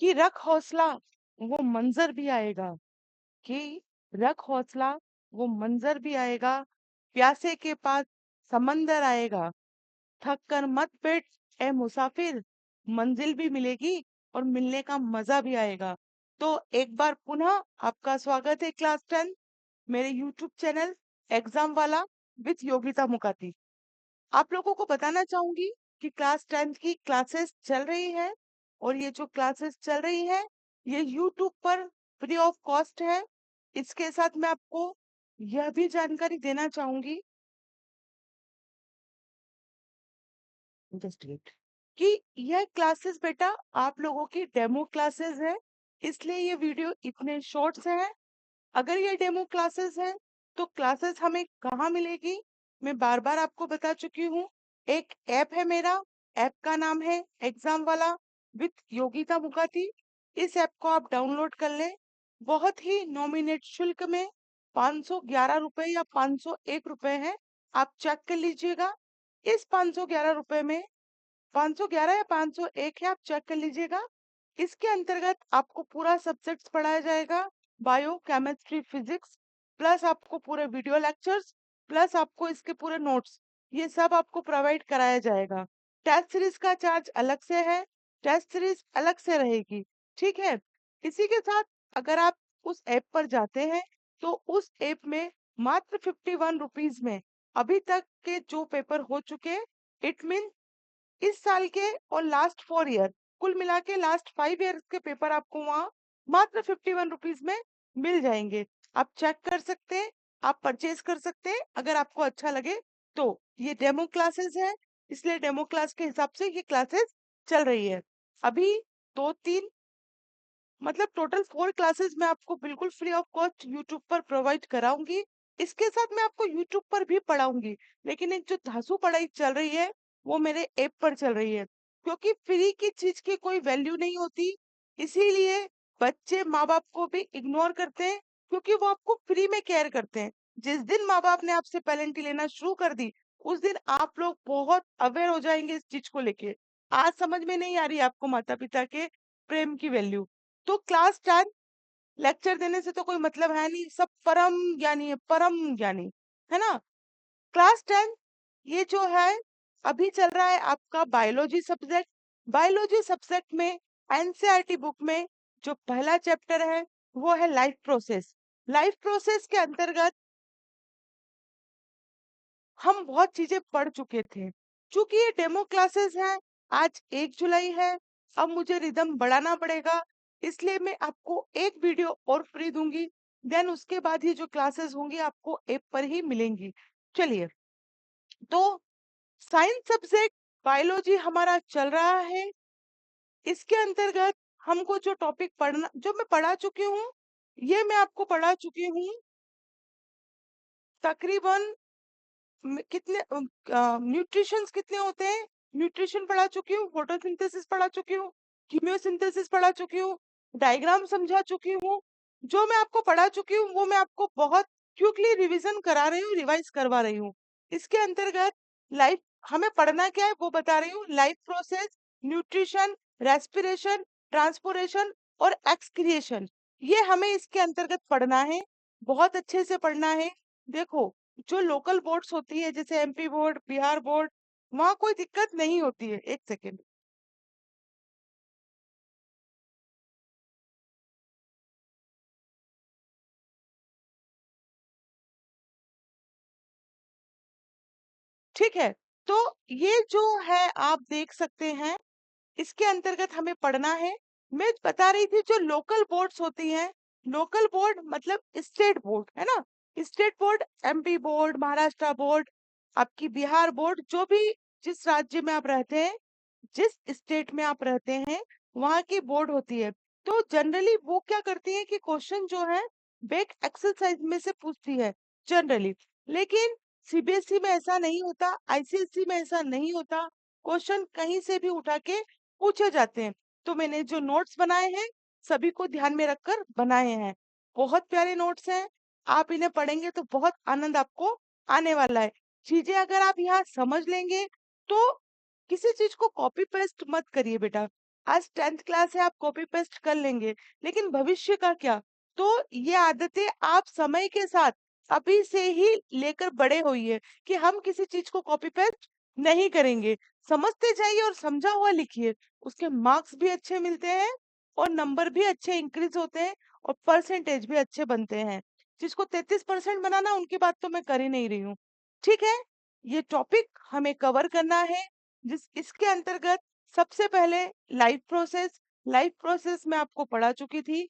कि रख हौसला वो मंजर भी आएगा, कि रख हौसला वो मंजर भी आएगा, प्यासे के पास समंदर आएगा, थक कर मत बैठ ए मुसाफिर, मंजिल भी मिलेगी और मिलने का मजा भी आएगा। तो एक बार पुनः आपका स्वागत है क्लास 10 मेरे यूट्यूब चैनल एग्जाम वाला विथ योगिता मुकाती। आप लोगों को बताना चाहूंगी कि क्लास 10 की क्लासेस चल रही है, और ये जो क्लासेस चल रही है ये यूट्यूब पर फ्री ऑफ कॉस्ट है। इसके साथ मैं आपको यह भी जानकारी देना चाहूंगी, जस्ट वेट, कि यह क्लासेस बेटा आप लोगों की डेमो क्लासेस है, इसलिए ये वीडियो इतने शॉर्ट से है। अगर ये डेमो क्लासेस है तो क्लासेस हमें कहाँ मिलेगी, मैं बार बार आपको बता चुकी हूँ। एक ऐप है मेरा, ऐप का नाम है एग्जाम वाला विथ योगिता मुखाती। इस ऐप को आप डाउनलोड कर लें, बहुत ही नॉमिनेट शुल्क में 511 रुपए या 501 रुपए है, आप चेक कर लीजिएगा। इस 511 रुपए में 511 या 501 है, आप चेक कर लीजिएगा। इसके अंतर्गत आपको पूरा सब्जेक्ट्स पढ़ाया जाएगा, बायो केमिस्ट्री फिजिक्स, प्लस आपको पूरे वीडियो लेक्चर्स, प्लस आपको इसके पूरे नोट्स, ये सब आपको प्रोवाइड कराया जाएगा। टेस्ट सीरीज का चार्ज अलग से है, टेस्ट सीरीज अलग से रहेगी, ठीक है। इसी के साथ अगर आप उस ऐप पर जाते हैं तो उस ऐप में मात्र 51 रुपीज में अभी तक के जो पेपर हो चुके, इट मीन इस साल के और लास्ट 4 ईयर, कुल मिला के लास्ट 5 ईयर्स के पेपर आपको वहाँ मात्र 51 रुपीज में मिल जाएंगे। आप चेक कर सकते हैं, आप परचेज कर सकते हैं अगर आपको अच्छा लगे तो। ये डेमो क्लासेस है, इसलिए डेमो क्लास के हिसाब से ये क्लासेस चल रही है। अभी 2-3 मतलब टोटल 4 क्लासेस मैं आपको बिल्कुल फ्री ऑफ कॉस्ट यूट्यूब पर प्रोवाइड कराऊंगी। इसके साथ मैं आपको यूट्यूब पर भी पढ़ाऊंगी, लेकिन एक जो धांसू पढ़ाई चल रही है वो मेरे ऐप पर चल रही है, क्योंकि फ्री की चीज की कोई वैल्यू नहीं होती। इसीलिए बच्चे माँ बाप को भी इग्नोर करते हैं, क्योंकि वो आपको फ्री में केयर करते हैं। जिस दिन माँ बाप ने आपसे पेनल्टी लेना शुरू कर दी, उस दिन आप लोग बहुत अवेयर हो जाएंगे इस चीज को लेके। आज समझ में नहीं आ रही आपको माता पिता के प्रेम की वैल्यू। तो क्लास 10 लेक्चर देने से तो कोई मतलब है नहीं, सब परम ज्ञानी है, परम ज्ञानी, है ना। क्लास 10 ये जो है अभी चल रहा है आपका बायोलॉजी सब्जेक्ट। बायोलॉजी सब्जेक्ट में एनसीईआरटी बुक में जो पहला चैप्टर है वो है लाइफ प्रोसेस। लाइफ प्रोसेस के अंतर्गत हम बहुत चीजें पढ़ चुके थे। चूंकि ये डेमो क्लासेस हैं, आज 1 जुलाई है, अब मुझे रिदम बढ़ाना पड़ेगा, इसलिए मैं आपको एक वीडियो और फ्री दूंगी। देन उसके बाद ये जो क्लासेस होंगी आपको ऐप पर ही मिलेंगी। चलिए, तो साइंस सब्जेक्ट बायोलॉजी हमारा चल रहा है। इसके अंतर्गत हमको जो टॉपिक पढ़ना, जो मैं पढ़ा चुकी हूँ, ये मैं आपको पढ़ा चुकी हूँ तकरीबन कितने न्यूट्रिशंस कितने होते हैं, न्यूट्रिशन पढ़ा चुकी हूँ, फोटोसिंथेसिस पढ़ा चुकी हूँ, कीमियोसिंथेसिस पढ़ा चुकी हूँ, डायग्राम समझा चुकी हूँ। जो मैं आपको पढ़ा चुकी हूँ वो मैं आपको बहुत क्विकली रिवीजन करा रही हूँ, रिवाइज करवा रही हूँ। इसके अंतर्गत लाइफ हमें पढ़ना क्या है वो बता रही हूँ। Life process, nutrition, respiration, transportation और एक्सक्रिएशन, ये हमें इसके अंतर्गत पढ़ना है, बहुत अच्छे से पढ़ना है। देखो, जो लोकल बोर्ड्स होती है जैसे एमपी बोर्ड, बिहार बोर्ड, वहां कोई दिक्कत नहीं होती है। एक सेकेंड, ठीक है। तो ये जो है आप देख सकते हैं, इसके अंतर्गत हमें पढ़ना है। मैं बता रही थी जो लोकल बोर्ड्स होती हैं, लोकल बोर्ड मतलब स्टेट बोर्ड, है ना। State board, MP board, Maharashtra board, आपकी बिहार बोर्ड, जो भी जिस राज्य में आप रहते हैं, जिस स्टेट में आप रहते हैं, वहां की बोर्ड होती है। तो जनरली वो क्या करती है कि क्वेश्चन जो है बेक एक्सरसाइज में से पूछती है जनरली। लेकिन सीबीएसई में ऐसा नहीं होता, आईसीएसई में ऐसा नहीं होता, क्वेश्चन कहीं से भी उठा के पूछे जाते हैं। तो मैंने जो नोट्स बनाए हैं सभी को ध्यान में रखकर बनाए हैं, बहुत प्यारे नोट्स हैं। आप इन्हें पढ़ेंगे तो बहुत आनंद आपको आने वाला है। चीजें अगर आप यहाँ समझ लेंगे तो किसी चीज को कॉपी पेस्ट मत करिए बेटा। आज 10th क्लास है, आप कॉपी पेस्ट कर लेंगे, लेकिन भविष्य का क्या? तो ये आदतें आप समय के साथ अभी से ही लेकर बड़े होइए कि हम किसी चीज को कॉपी पेस्ट नहीं करेंगे। समझते जाइए और समझा हुआ लिखिए, उसके मार्क्स भी अच्छे मिलते हैं और नंबर भी अच्छे इंक्रीज होते हैं और परसेंटेज भी अच्छे बनते हैं। जिसको 33% बनाना, उनकी बात तो मैं कर ही नहीं रही हूँ। ठीक है, ये टॉपिक हमें कवर करना है, जिस इसके अंतर्गत सबसे पहले लाइफ प्रोसेस मैं आपको पढ़ा चुकी थी।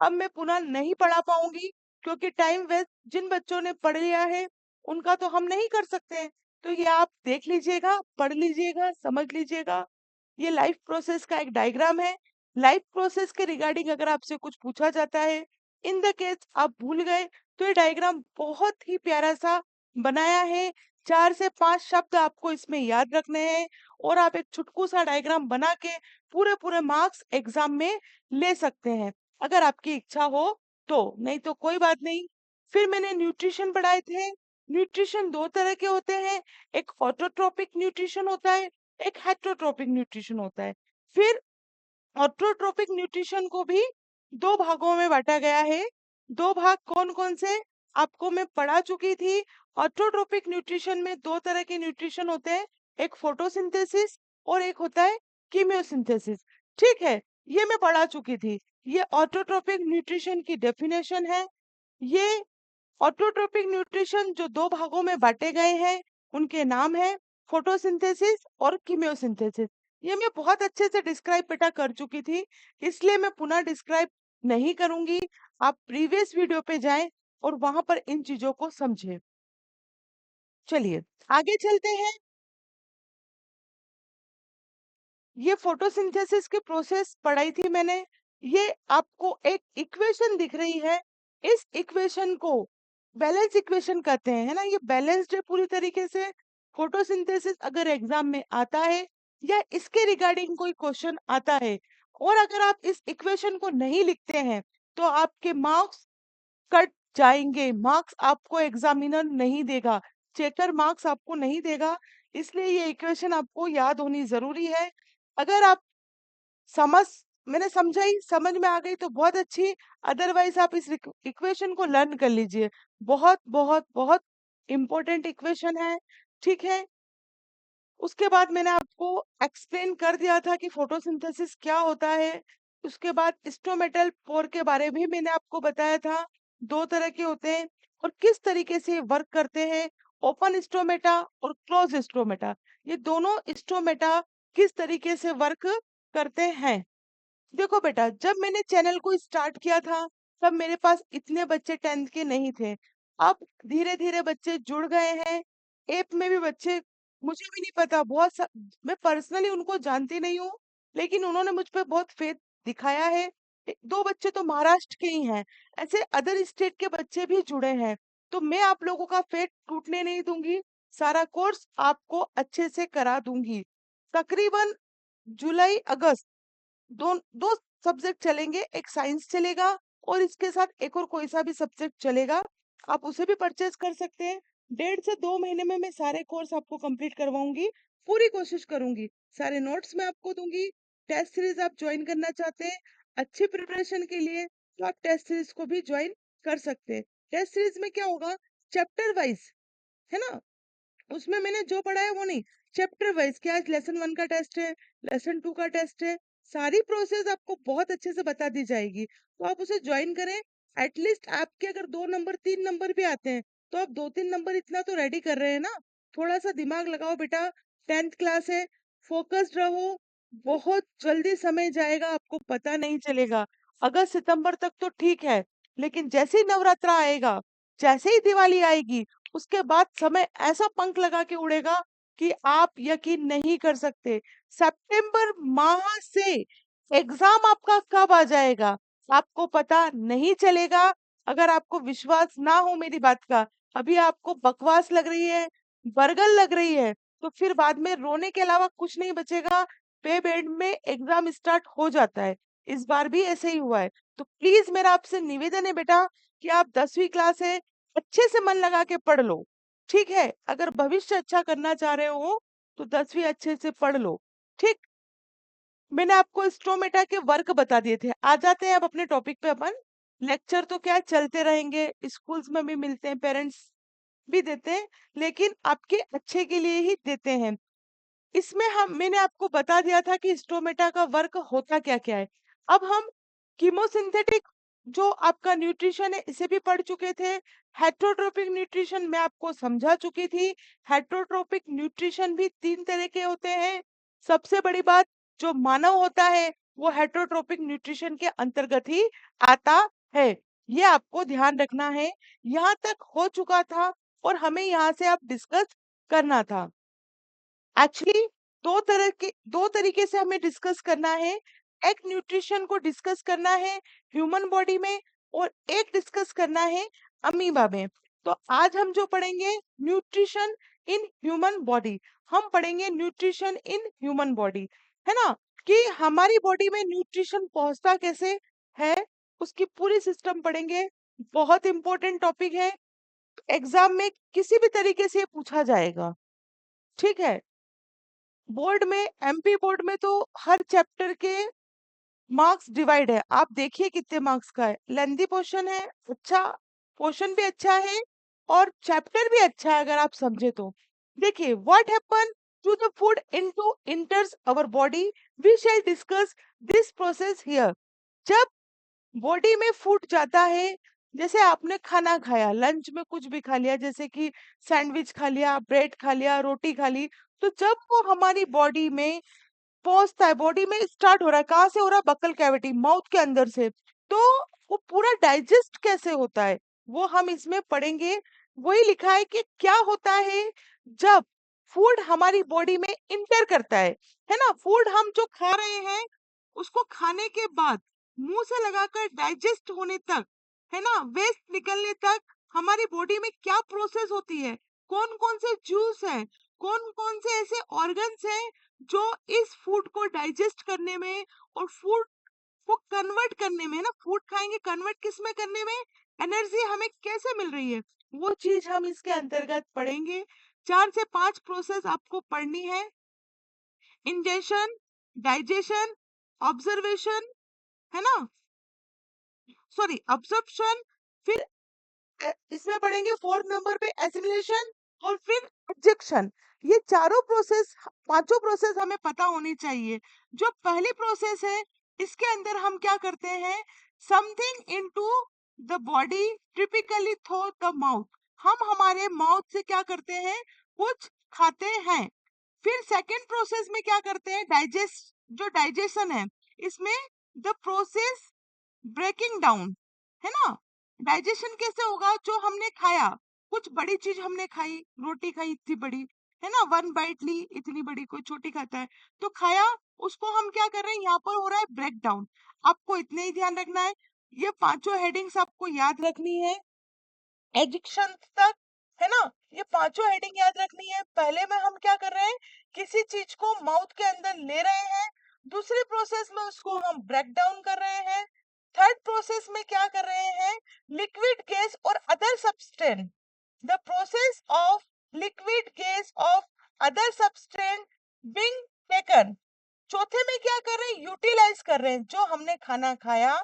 अब मैं पुनः नहीं पढ़ा पाऊंगी, क्योंकि टाइम वेस्ट जिन बच्चों ने पढ़ लिया है उनका तो हम नहीं कर सकते हैं। तो ये आप देख लीजिएगा, पढ़ लीजिएगा, समझ लीजिएगा। ये लाइफ प्रोसेस का एक डायग्राम है। लाइफ प्रोसेस के रिगार्डिंग अगर आपसे कुछ पूछा जाता है, इन द केस आप भूल गए, तो ये डायग्राम बहुत ही प्यारा सा बनाया है। 4 से 5 शब्द आपको इसमें याद रखने हैं और आप एक छुटकू सा डायग्राम बना के पूरे पूरे मार्क्स एग्जाम में ले सकते हैं, अगर आपकी इच्छा हो तो। नहीं तो कोई बात नहीं। फिर मैंने न्यूट्रिशन पढ़ाए थे। न्यूट्रिशन दो तरह के होते हैं, एक ऑटोट्रोपिक न्यूट्रिशन होता है, एक हेटरोट्रोपिक न्यूट्रिशन होता है। फिर ऑटोट्रोपिक न्यूट्रिशन को भी दो भागों में बांटा गया है। दो भाग कौन कौन से आपको मैं पढ़ा चुकी थी। ऑटोट्रोपिक न्यूट्रिशन में दो तरह के न्यूट्रिशन होते हैं, एक फोटोसिंथेसिस और एक होता है कीमियोसिंथेसिस। ठीक है, ये मैं पढ़ा चुकी थी। ये ऑटोट्रोपिक न्यूट्रिशन की डेफिनेशन है। ये ऑटोट्रोपिक न्यूट्रिशन जो दो भागों में बांटे गए हैं, उनके नाम है फोटोसिंथेसिस और कीमियोसिंथेसिस। ये मैं बहुत अच्छे से डिस्क्राइब बेटा कर चुकी थी, इसलिए मैं पुनः डिस्क्राइब नहीं करूंगी। आप प्रीवियस वीडियो पे जाएं और वहां पर इन चीजों को समझें। चलिए आगे चलते हैं। ये फोटोसिंथेसिस की प्रोसेस पढ़ाई थी मैंने। ये आपको एक इक्वेशन दिख रही है, इस इक्वेशन को बैलेंस इक्वेशन कहते हैं, है ना। ये बैलेंस्ड है पूरी तरीके से। फोटोसिंथेसिस अगर एग्जाम में आता है या इसके रिगार्डिंग कोई क्वेश्चन आता है और अगर आप इस इक्वेशन को नहीं लिखते हैं, तो आपके मार्क्स कट जाएंगे। मार्क्स आपको एग्जामिनर नहीं देगा, चेकर मार्क्स आपको नहीं देगा। इसलिए ये इक्वेशन आपको याद होनी जरूरी है। अगर आप समझ मैंने समझाई, समझ में आ गई तो बहुत अच्छी, अदरवाइज आप इस इक्वेशन को लर्न कर लीजिए। बहुत बहुत बहुत इंपॉर्टेंट इक्वेशन है। ठीक है, उसके बाद मैंने आपको एक्सप्लेन कर दिया था कि फोटोसिंथेसिस क्या होता है। उसके बाद स्टोमेटल पोर के बारे में मैंने आपको बताया था, दो तरह के होते हैं और किस तरीके से वर्क करते हैं, ओपन स्टोमेटा और क्लोज स्टोमेटा। ये दोनों स्टोमेटा किस तरीके से वर्क करते हैं। देखो बेटा, जब मैंने चैनल को स्टार्ट किया था तब मेरे पास इतने बच्चे 10th के नहीं थे। अब धीरे धीरे बच्चे जुड़ गए हैं। एप में भी बच्चे, मुझे भी नहीं पता, मैं पर्सनली उनको जानती नहीं हूँ, लेकिन उन्होंने मुझ पे बहुत फेथ दिखाया है। दो बच्चे तो महाराष्ट्र के ही हैं, ऐसे अदर स्टेट के बच्चे भी जुड़े हैं। तो मैं आप लोगों का फेथ टूटने नहीं दूंगी, सारा कोर्स आपको अच्छे से करा दूंगी। तकरीबन जुलाई अगस्त दो दो सब्जेक्ट चलेंगे, एक साइंस चलेगा और इसके साथ एक और कोई सा भी सब्जेक्ट चलेगा। आप उसे भी परचेज कर सकते हैं। 1.5 से 2 महीने में मैं सारे कोर्स आपको कंप्लीट करवाऊंगी, पूरी कोशिश करूंगी। सारे नोट्स मैं आपको दूंगी। टेस्ट सीरीज आप ज्वाइन करना चाहते हैं अच्छी प्रिपरेशन के लिए, तो आप टेस्ट सीरीज को भी ज्वाइन कर सकते हैं। टेस्ट सीरीज में क्या होगा, चैप्टर वाइज, है ना, उसमें मैंने जो पढ़ा है वो नहीं, चैप्टर वाइज क्या आज लेसन 1 का टेस्ट है, लेसन 2 का टेस्ट है, सारी प्रोसेस आपको बहुत अच्छे से बता दी जाएगी। तो आप उसे ज्वाइन करें। एटलीस्ट आपके अगर 2 नंबर 3 नंबर भी आते हैं, तो आप 2 3 नंबर इतना तो रेडी कर रहे हैं ना। थोड़ा सा दिमाग लगाओ बेटा, 10th क्लास है, फोकस्ड रहो। बहुत जल्दी समय जाएगा, आपको पता नहीं चलेगा। अगस्त सितंबर तक तो ठीक है, लेकिन जैसे ही नवरात्रा आएगा, जैसे ही दिवाली आएगी, उसके बाद समय ऐसा पंख लगा के उड़ेगा कि आप यकीन नहीं कर सकते। सितंबर माह से एग्जाम आपका कब आ जाएगा आपको पता नहीं चलेगा। अगर आपको विश्वास ना हो मेरी बात का, अभी आपको बकवास लग रही है, बरगल लग रही है, तो फिर बाद में रोने के अलावा कुछ नहीं बचेगा। पे बेड में एग्जाम स्टार्ट हो जाता है, इस बार भी ऐसे ही हुआ है। तो प्लीज मेरा आपसे निवेदन है बेटा कि आप 10वीं क्लास है, अच्छे से मन लगा के पढ़ लो। ठीक है, अगर भविष्य अच्छा करना चाह रहे हो तो 10वीं अच्छे से पढ़ लो। ठीक, मैंने आपको स्टोमेटा के वर्क बता दिए थे। आ जाते हैं अब अपने टॉपिक पे अपन। लेक्चर तो क्या चलते रहेंगे, स्कूल्स में भी मिलते हैं, पेरेंट्स भी देते हैं, लेकिन आपके अच्छे के लिए ही देते हैं। इसमें हम मैंने आपको बता दिया था कि स्टोमेटा का वर्क होता क्या-क्या है। अब हम कीमोसिंथेटिक जो आपका न्यूट्रिशन है इसे भी पढ़ चुके थे। हेटरोट्रोपिक न्यूट्रिशन मैं आपको समझा चुकी थी। हेटरोट्रोपिक न्यूट्रिशन भी 3 तरह के होते हैं। सबसे बड़ी बात, जो मानव होता है वो हेटरोट्रोपिक न्यूट्रिशन के अंतर्गत ही आता है। ये आपको ध्यान रखना है। यहाँ तक हो चुका था और हमें यहाँ से अब डिस्कस करना था। एक्चुअली दो तरीके से हमें डिस्कस करना है। एक न्यूट्रिशन को डिस्कस करना है ह्यूमन बॉडी में, और एक डिस्कस करना है अमीबा में। तो आज हम जो पढ़ेंगे न्यूट्रिशन इन ह्यूमन बॉडी, हम पढ़ेंगे न्यूट्रिशन इन ह्यूमन बॉडी, है ना, कि हमारी बॉडी में न्यूट्रिशन पहुंचता कैसे है, उसकी पूरी सिस्टम पढ़ेंगे। बहुत इंपॉर्टेंट टॉपिक है, एग्जाम में किसी भी तरीके से ये पूछा जाएगा। ठीक है, बोर्ड में, एमपी बोर्ड में तो हर चैप्टर के मार्क्स डिवाइड है। आप देखिए कितने मार्क्स का है। लेंथी पोर्शन है, अच्छा पोर्शन भी अच्छा है, और चैप्टर भी अच्छा है अगर आप समझे तो। देखिए, what happen to the food into enters our body, we shall discuss this process here. जब बॉडी में फूड जाता है, जैसे आपने खाना खाया, लंच में कुछ भी खा लिया, जैसे कि सैंडविच खा लिया, ब्रेड खा लिया, रोटी खा ली, तो जब वो हमारी बॉडी में पहुंचता है, बॉडी में स्टार्ट हो रहा है, कहाँ से हो रहा है? बक्कल कैविटी, माउथ के अंदर से। तो वो पूरा डाइजेस्ट कैसे होता है वो हम इसमें पढ़ेंगे। वही लिखा है कि क्या होता है जब फूड हमारी बॉडी में इंटर करता है ना। फूड हम जो खा रहे हैं, उसको खाने के बाद मुंह से लगाकर डाइजेस्ट होने तक, है ना, वेस्ट निकलने तक हमारी बॉडी में क्या प्रोसेस होती है, कौन कौन से जूस हैं, कौन कौन से ऐसे ऑर्गन्स हैं जो इस फूड को डाइजेस्ट करने में और फूड को कन्वर्ट करने में, ना, फूड खाएंगे कन्वर्ट किस में करने में, एनर्जी हमें कैसे मिल रही है, वो चीज हम इसके अंतर्गत पढ़ेंगे। 4 से 5 प्रोसेस आपको पढ़नी है। इंजेशन, डाइजेशन, ऑब्जर्वेशन, है ना, सॉरी अब्जॉर्प्शन, फिर इसमें पढ़ेंगे 4 नंबर पे एसिमिलेशन, और फिर एब्जेक्शन। ये चारों प्रोसेस, पांचों प्रोसेस हमें पता होनी चाहिए। जो पहली प्रोसेस है, इसके अंदर हम क्या करते हैं, something into the body typically through the mouth, हम हमारे माउथ से क्या करते हैं, कुछ खाते हैं। फिर सेकंड प्रोसेस में क्या करते हैं, डाइजेस्ट, जो डाइजेशन है, इसमें द प्रोसेस ब्रेकिंग डाउन, है ना। डाइजेशन कैसे होगा, जो हमने खाया, कुछ बड़ी चीज हमने खाई, रोटी खाई इतनी बड़ी, है ना, 1 बाइट ली इतनी बड़ी, कोई छोटी खाता है, तो खाया, उसको हम क्या कर रहे हैं, यहाँ पर हो रहा है ब्रेक डाउन। आपको इतने ही ध्यान रखना है, ये पांचों हेडिंग्स आपको याद रखनी है एडिक्शन तक, है ना। ये पांचों हेडिंग याद रखनी है। पहले में हम क्या कर रहे हैं, किसी चीज को माउथ के अंदर ले रहे हैं, दूसरे प्रोसेस में उसको हम ब्रेक डाउन कर रहे हैं, थर्ड प्रोसेस में क्या कर रहे हैं, लिक्विड गैस और other substance, the process of liquid gas off other substance being taken. चौथे में क्या कर रहे हैं, यूटिलाइज कर रहे हैं, जो हमने खाना खाया,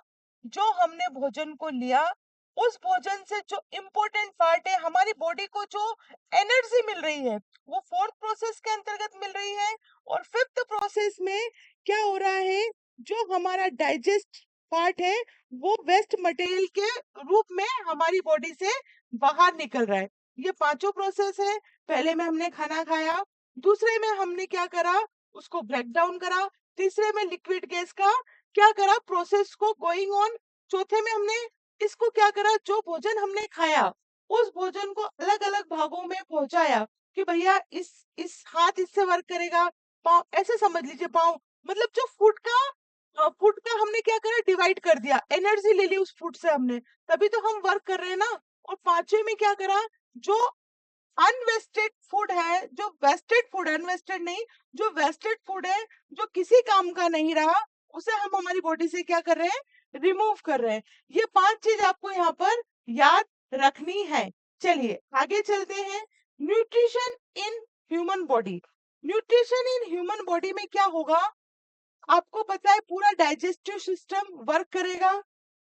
जो हमने भोजन को लिया, उस भोजन से जो इम्पोर्टेंट पार्ट है, हमारी बॉडी को जो एनर्जी मिल रही है, वो फोर्थ प्रोसेस के अंतर्गत मिल रही है। और फिफ्थ प्रोसेस में क्या हो रहा है, जो हमारा डाइजेस्ट पार्ट है, वो वेस्ट मटेरियल के रूप में हमारी बॉडी से बाहर निकल रहा है। ये पांचों प्रोसेस है। पहले में हमने खाना खाया, दूसरे में हमने क्या करा, उसको ब्रेक डाउन करा, तीसरे में लिक्विड गैस का क्या करा, प्रोसेस को गोइंग ऑन, चौथे में हमने इसको क्या करा, जो भोजन हमने खाया, उस भोजन को अलग अलग भागों में पहुंचाया, कि भैया इस हाथ इससे वर्क करेगा, पाँव ऐसे समझ लीजिए, पाँव मतलब जो फूड का हमने क्या करा, डिवाइड कर दिया, एनर्जी ले ली उस फूड से हमने, तभी तो हम वर्क कर रहे हैं ना। और पांचवे में क्या करा, जो अनवेस्टेड फूड है, जो वेस्टेड फूड है, अनवेस्टेड नहीं, जो वेस्टेड फूड है, जो किसी काम का नहीं रहा, उसे हम हमारी बॉडी से क्या कर रहे हैं, रिमूव कर रहे हैं। ये 5 चीज आपको यहाँ पर याद रखनी है। चलिए आगे चलते हैं। Nutrition in human body, nutrition in human body में क्या होगा, आपको पता है पूरा डाइजेस्टिव सिस्टम वर्क करेगा,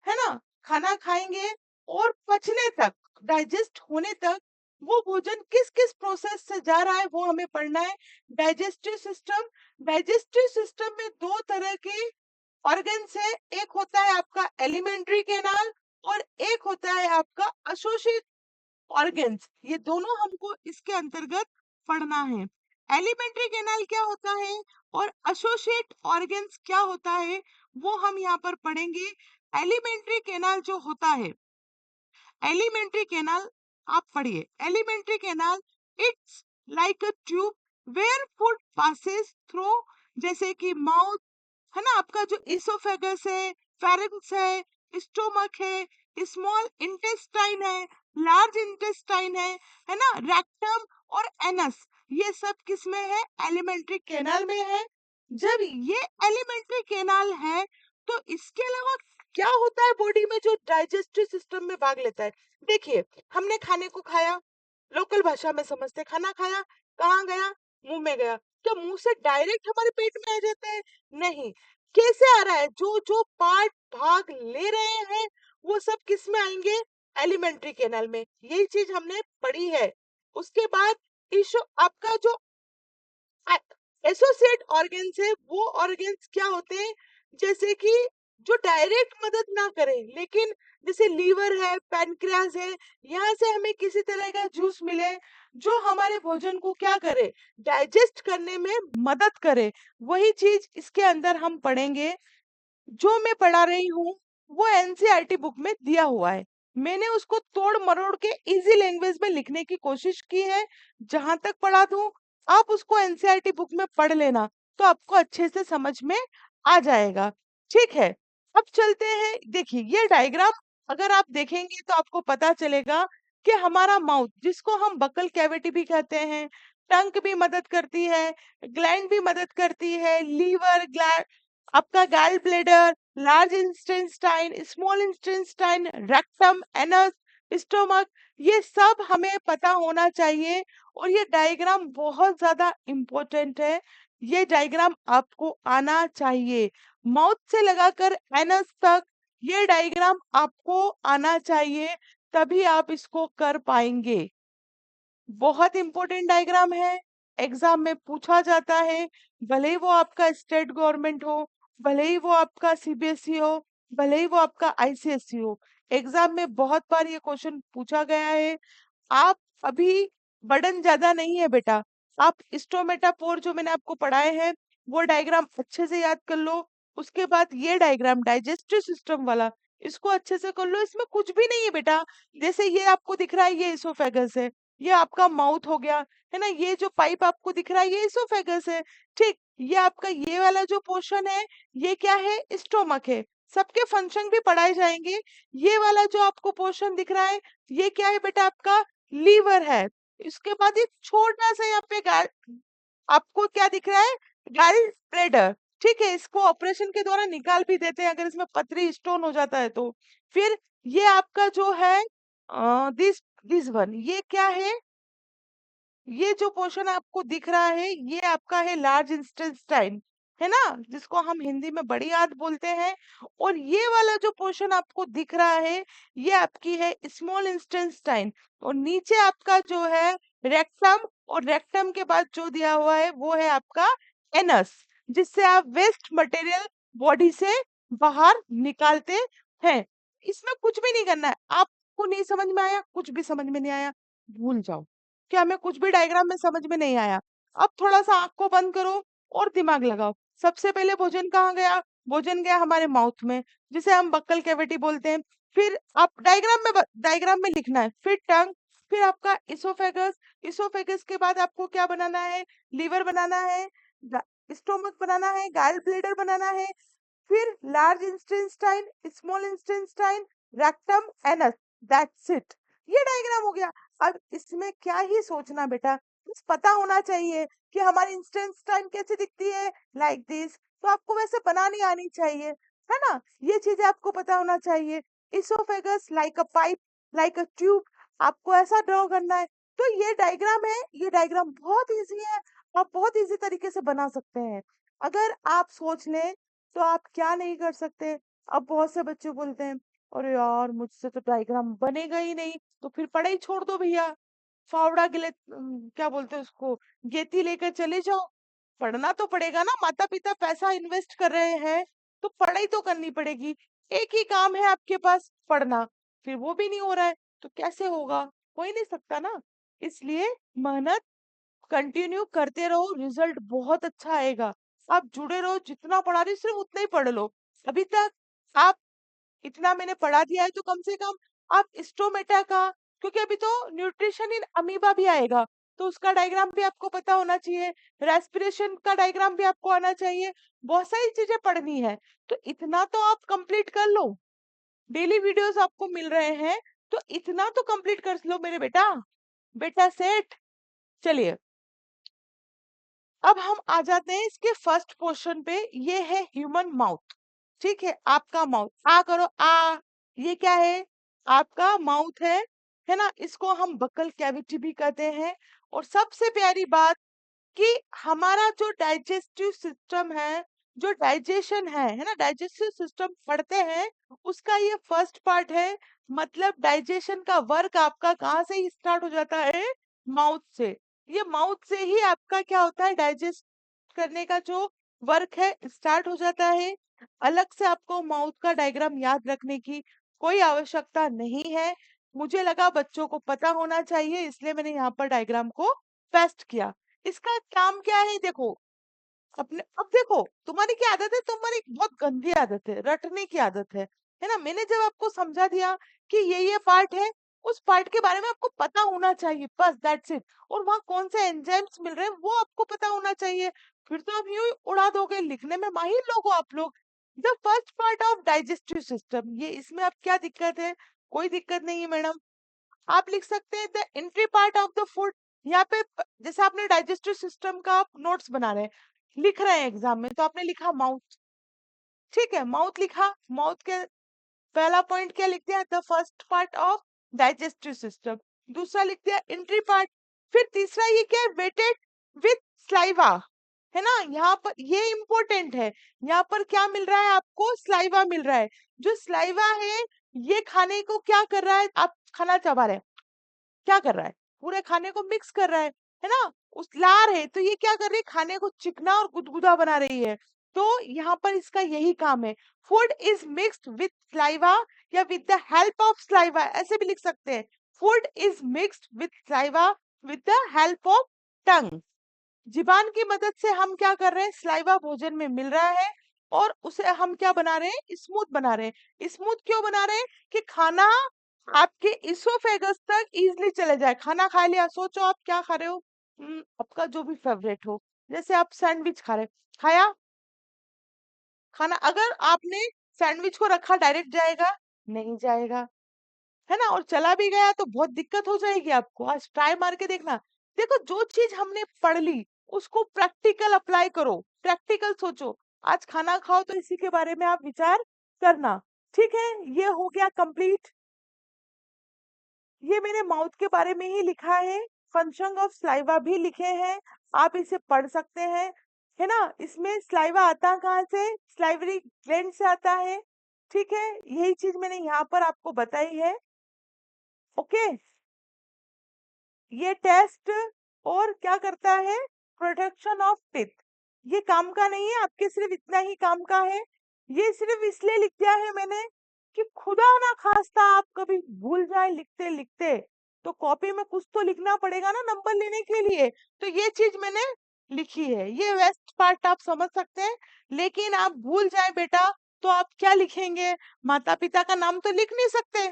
है ना? खाना खाएँगे और पचने तक, डाइजेस्ट होने तक वो भोजन किस-किस प्रोसेस से जा रहा है वो हमें पढ़ना है। डाइजेस्टिव सिस्टम में 2 तरह के ऑर्गन्स है, एक होता है आपका एलिमेंट्री कैनाल और एक होता है आपका एसोसिएट ऑर्गन्स। ये दोनों हमको इसके अंतर्गत पढ़ना है। एलिमेंट्री कैनाल क्या होता है और एसोसिएट ऑर्गन्स क्या होता है वो हम यहाँ पर पढ़ेंगे। एलिमेंट्री कैनाल जो होता है, एलिमेंट्री कैनाल आप पढ़िए। Alimentary canal it's like a tube where food passes through, जैसे कि माउथ, है ना, आपका जो इसोफेगस है, फेरिंक्स है, स्टोमक है, स्मॉल इंटेस्टाइन है, लार्ज इंटेस्टाइन है ना, रेक्टम और एनस, ये सब किस में है? एलिमेंट्री कैनाल में है। जब ये एलिमेंट्री कैनाल है तो इसके अलावा क्या होता है बॉडी में जो डाइजेस्टिव सिस्टम में भाग लेता है? देखिए, हमने खाने को खाया, लोकल भाषा में समझते, खाना खाया, कहाँ गया? मुंह में गया। क्या मुंह से डायरेक्ट हमारे पेट में आ जाता है? नहीं। कैसे आ रहा है? जो जो पार्ट भाग ले रहे हैं वो सब किस में आएंगे? एलिमेंट्री कैनाल में। यही चीज हमने पढ़ी है। उसके बाद इशो आपका जो एसोसिएट ऑर्गन्स है, वो ऑर्गन्स क्या होते हैं? जैसे कि जो डायरेक्ट मदद ना करें, लेकिन जैसे लीवर है, पैनक्रियास है, यहाँ से हमें किसी तरह का जूस मिले जो हमारे भोजन को क्या करे? डाइजेस्ट करने में मदद करे। वही चीज इसके अंदर हम पढ़ेंगे। जो मैं पढ़ा रही हूँ वो एनसीईआरटी बुक में दिया हुआ है। मैंने उसको तोड़ मरोड़ के इजी लैंग्वेज में लिखने की कोशिश की है। जहां तक पढ़ा दूं, आप उसको एनसीईआरटी बुक में पढ़ लेना, तो आपको अच्छे से समझ में आ जाएगा। ठीक है, अब चलते हैं। देखिए, ये डायग्राम अगर आप देखेंगे तो आपको पता चलेगा कि हमारा माउथ, जिसको हम बकल कैविटी भी कहते हैं, टंग भी मदद करती है, ग्लैंड भी मदद करती है, लीवर, आपका गैल bladder, large intestine, small intestine, rectum, anus, stomach, ये सब हमें पता होना चाहिए। और ये डायग्राम बहुत ज्यादा इम्पोर्टेंट है। ये डायग्राम आपको आना चाहिए, माउथ से लगाकर एनस तक ये डायग्राम आपको आना चाहिए, तभी आप इसको कर पाएंगे। बहुत इंपॉर्टेंट डायग्राम है, एग्जाम में पूछा जाता है। भले ही वो आपका स्टेट गवर्नमेंट हो, भले ही वो आपका सीबीएसई हो, भले ही वो आपका आईसीएसई हो, एग्जाम में बहुत बार ये क्वेश्चन पूछा गया है। आप अभी बर्डन ज्यादा नहीं है बेटा, आप स्टोमेटापोर जो मैंने आपको पढ़ाए हैं वो डायग्राम अच्छे से याद कर लो। उसके बाद ये डायग्राम डाइजेस्टिव सिस्टम वाला, इसको अच्छे से कर लो। इसमें कुछ भी नहीं है बेटा। जैसे ये आपको दिख रहा है, ये इसोफेगस है, ये आपका माउथ हो गया, है ना, ये जो पाइप आपको दिख रहा है ये इसोफेगस है। ठीक, ये आपका ये वाला जो पोर्शन है ये क्या है? स्टोमक है। सबके फंक्शन भी पढ़ाए जाएंगे। ये वाला जो आपको पोर्शन दिख रहा है ये क्या है बेटा? आपका लीवर है। इसके बाद एक छोटा सा यहाँ पे आपको क्या दिख रहा है? गाइल ब्लैडर। ठीक है, इसको ऑपरेशन के द्वारा निकाल भी देते हैं अगर इसमें पथरी स्टोन हो जाता है तो। फिर ये आपका जो है दिस दिस वन, ये क्या है? ये जो पोर्शन आपको दिख रहा है ये आपका है लार्ज इंटेस्टाइन, है ना, जिसको हम हिंदी में बड़ी आंत बोलते हैं। और ये वाला जो पोर्शन आपको दिख रहा है ये आपकी है स्मॉल इंटेस्टाइन। और नीचे आपका जो है रेक्टम, और रेक्टम के बाद जो दिया हुआ है वो है आपका एनस, जिससे आप वेस्ट मटेरियल बॉडी से बाहर निकालते हैं। इसमें कुछ भी नहीं करना है। आपको नहीं समझ में आया, कुछ भी समझ में नहीं आया, भूल जाओ कि हमें कुछ भी डायग्राम में समझ में नहीं आया। अब थोड़ा सा आंख को बंद करो और दिमाग लगाओ। सबसे पहले भोजन कहाँ गया? भोजन गया हमारे माउथ में, जिसे हम बक्कल कैविटी बोलते हैं। फिर आप डायग्राम में लिखना है, फिर टंग, फिर आपका इसोफेगस। इसोफेगस के बाद आपको क्या बनाना है? लीवर बनाना है, स्टोमक बनाना है, गाल ब्लेडर बनाना है, फिर large intestine, small intestine, rectum, anus, that's it. ये डायग्राम हो गया। अब इसमें क्या ही सोचना बेटा, बस पता होना चाहिए कि हमारी इंटेस्टाइन कैसे दिखती है, लाइक दिस। तो आपको वैसे बनानी आनी चाहिए, है ना, ये चीजें आपको पता होना चाहिए। Oesophagus like a pipe, like a tube, आपको ऐसा ड्रॉ करना है। तो ये डायग्राम है, ये डायग्राम बहुत इजी है, आप बहुत इजी तरीके से बना सकते हैं। अगर आप सोच लें तो आप क्या नहीं कर सकते। अब बहुत से बच्चे बोलते हैं, अरे यार मुझसे तो डायग्राम बनेगा ही नहीं, तो फिर पढ़ाई छोड़ दो भैया, फावड़ा गिले क्या बोलते हैं उसको, गेती लेकर चले जाओ। पढ़ना तो पड़ेगा ना, माता पिता पैसा इन्वेस्ट कर रहे हैं तो पढ़ाई तो करनी पड़ेगी। एक ही काम है आपके पास, पढ़ना, फिर वो भी नहीं हो रहा है तो कैसे होगा, हो ही नहीं सकता ना। इसलिए मेहनत कंटिन्यू करते रहो, रिजल्ट बहुत अच्छा आएगा। आप जुड़े रहो, जितना पढ़ा रही सिर्फ उतना ही पढ़ लो। अभी तक आप इतना मैंने पढ़ा दिया है तो कम से कम आप स्टोमेटा का, क्योंकि अभी तो न्यूट्रिशन इन अमीबा भी आएगा तो उसका डायग्राम भी आपको पता होना चाहिए, रेस्पिरेशन का डायग्राम भी आपको आना चाहिए, बहुत सारी चीजें पढ़नी है। तो इतना तो आप कंप्लीट कर लो, डेली वीडियोस आपको मिल रहे हैं तो इतना तो कंप्लीट कर लो मेरे बेटा। बेटा सेठ, चलिए अब हम आ जाते हैं इसके फर्स्ट क्वेश्चन पे। ये है ह्यूमन माउथ। ठीक है, आपका माउथ, आ करो आ, ये क्या है, आपका माउथ है ना। इसको हम बक्कल कैविटी भी कहते हैं। और सबसे प्यारी बात कि हमारा जो डाइजेस्टिव सिस्टम है, जो डाइजेशन है ना, डाइजेस्टिव सिस्टम पढ़ते हैं, उसका ये फर्स्ट पार्ट है। मतलब डाइजेशन का वर्क आपका कहाँ से ही स्टार्ट हो जाता है, माउथ से। ये माउथ से ही आपका क्या होता है, डाइजेस्ट करने का जो वर्क है स्टार्ट हो जाता है। अलग से आपको माउथ का डायग्राम याद रखने की कोई आवश्यकता नहीं है। मुझे लगा बच्चों को पता होना चाहिए, इसलिए मैंने यहाँ पर डायग्राम को पेस्ट किया। इसका काम क्या है, देखो अपने, अब देखो तुम्हारी क्या आदत है, तुम्हारी एक बहुत गंदी आदत है, रटने की आदत है ना। मैंने जब आपको समझा दिया कि ये पार्ट है, उस पार्ट के बारे में आपको पता होना चाहिए, बस दैट्स इट। और वहाँ कौन से एंजाइम्स मिल रहे हैं वो आपको पता होना चाहिए, फिर तो आप यूं ही उड़ा दोगे, लिखने में माहिर लोग हो आप लोग। The first part of digestive system, ये इसमें अब क्या दिक्कत है, कोई दिक्कत नहीं है मैडम। आप लिख सकते हैं the entry part of the food. यहाँ पे जैसे आपने डाइजेस्टिव सिस्टम का नोट्स बना रहे हैं, लिख रहे हैं एग्जाम में, तो आपने लिखा माउथ। ठीक है, माउथ लिखा, माउथ के पहला पॉइंट क्या लिख दिया, the first part of digestive system. दूसरा लिख दिया एंट्री पार्ट। फिर तीसरा ये क्या है, वेटेड विथ स्लाइवा, है ना। यहाँ पर ये इंपॉर्टेंट है, यहाँ पर क्या मिल रहा है आपको, स्लाइवा मिल रहा है। जो स्लाइवा है ये खाने को क्या कर रहा है, आप खाना चबा रहे हैं, क्या कर रहा है, पूरे खाने को मिक्स कर रहा है ना। उस लार है तो ये क्या कर रही है, खाने को चिकना और गुदगुदा बना रही है। तो यहाँ पर इसका यही काम है। Food is mixed with saliva या with the help of saliva, ऐसे भी लिख सकते हैं। Food is mixed with saliva with the help of tongue. जीभान की मदद से हम क्या कर रहे हैं, स्लाइवा भोजन में मिल रहा है और उसे हम क्या बना रहे हैं, स्मूथ बना रहे हैं। स्मूथ क्यों बना रहे हैं, कि खाना आपके इसोफेगस तक इजीली चले जाए। खाना खा लिया, सोचो आप क्या खा रहे हो, आपका जो भी फेवरेट हो, जैसे आप सैंडविच खा रहे, खाया खाना, अगर आपने सैंडविच को रखा डायरेक्ट जाएगा, नहीं जाएगा, है ना। और चला भी गया तो बहुत दिक्कत हो जाएगी आपको। आज ट्राई मार के देखना। देखो जो चीज हमने पढ़ ली उसको प्रैक्टिकल अप्लाई करो, प्रैक्टिकल सोचो। आज खाना खाओ तो इसी के बारे में आप विचार करना। ठीक है, ये हो गया कंप्लीट। ये मैंने माउथ के बारे में ही लिखा है, फंक्शन ऑफ स्लाइवा भी लिखे हैं, आप इसे पढ़ सकते हैं, है ना। इसमें स्लाइवा आता कहाँ से, स्लाइवरी ग्लैंड से आता है। ठीक है, यही चीज मैंने यहाँ पर आपको बताई है। ओके, ये टेस्ट और क्या करता है, प्रोटेक्शन ऑफ टिथ। ये काम का नहीं है आपके, सिर्फ इतना ही काम का है। ये सिर्फ इसलिए लिख दिया है मैंने कि खुदा ना खास्ता आप कभी भूल जाए लिखते लिखते, तो कॉपी में कुछ तो लिखना पड़ेगा ना नंबर लेने के लिए। तो ये चीज मैंने लिखी है, ये वेस्ट पार्ट आप समझ सकते हैं। लेकिन आप भूल जाए बेटा तो आप क्या लिखेंगे, माता पिता का नाम तो लिख नहीं सकते,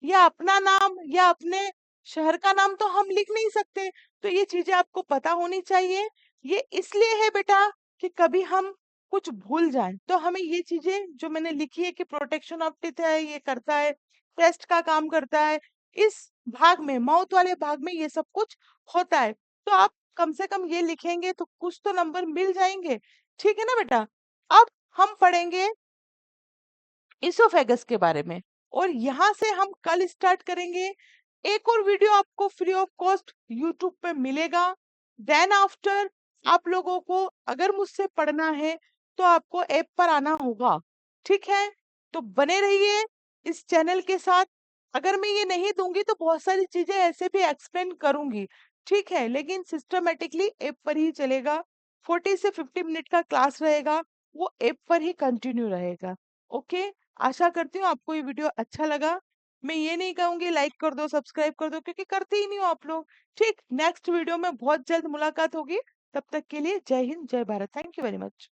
या अपना नाम या अपने शहर का नाम तो हम लिख नहीं सकते। तो ये चीजें आपको पता होनी चाहिए। ये इसलिए है बेटा कि कभी हम कुछ भूल जाएं तो हमें ये चीजें जो मैंने लिखी है कि प्रोटेक्शन ऑफ टीथ है, ये करता है, टेस्ट का काम करता है, इस भाग में, माउथ वाले भाग में ये सब कुछ होता है। तो आप कम से कम ये लिखेंगे तो कुछ तो नंबर मिल जाएंगे। ठीक है ना बेटा। अब हम पढ़ेंगे इसोफेगस के बारे में, और यहाँ से हम कल स्टार्ट करेंगे। एक और वीडियो आपको फ्री ऑफ कॉस्ट यूट्यूब पे मिलेगा। देन आफ्टर आप लोगों को अगर मुझसे पढ़ना है तो आपको ऐप पर आना होगा, ठीक है? तो बने रहिए इस चैनल के साथ। अगर मैं ये नहीं दूँगी तो बहुत सारी चीज़ें ऐसे भी एक्सप्लेन करूँगी, ठीक है? लेकिन सिस्टमैटिकली ऐप पर ही चलेगा। 40 से 50 मिनट का क्लास रहेगा, वो ऐप पर ही कंटिन्यू रहेगा, ओके? आशा करती हूँ आपको ये वीडियो अच्छा लगा। मैं ये नहीं कहूँगी लाइक कर दो, सब्सक्राइब कर दो क्योंकि करते ही नहीं हो आप लोग। ठीक, नेक्स्ट वीडियो में बहुत जल्द मुलाकात होगी। तब तक के लिए जय हिंद, जय Bharat. Thank you very much.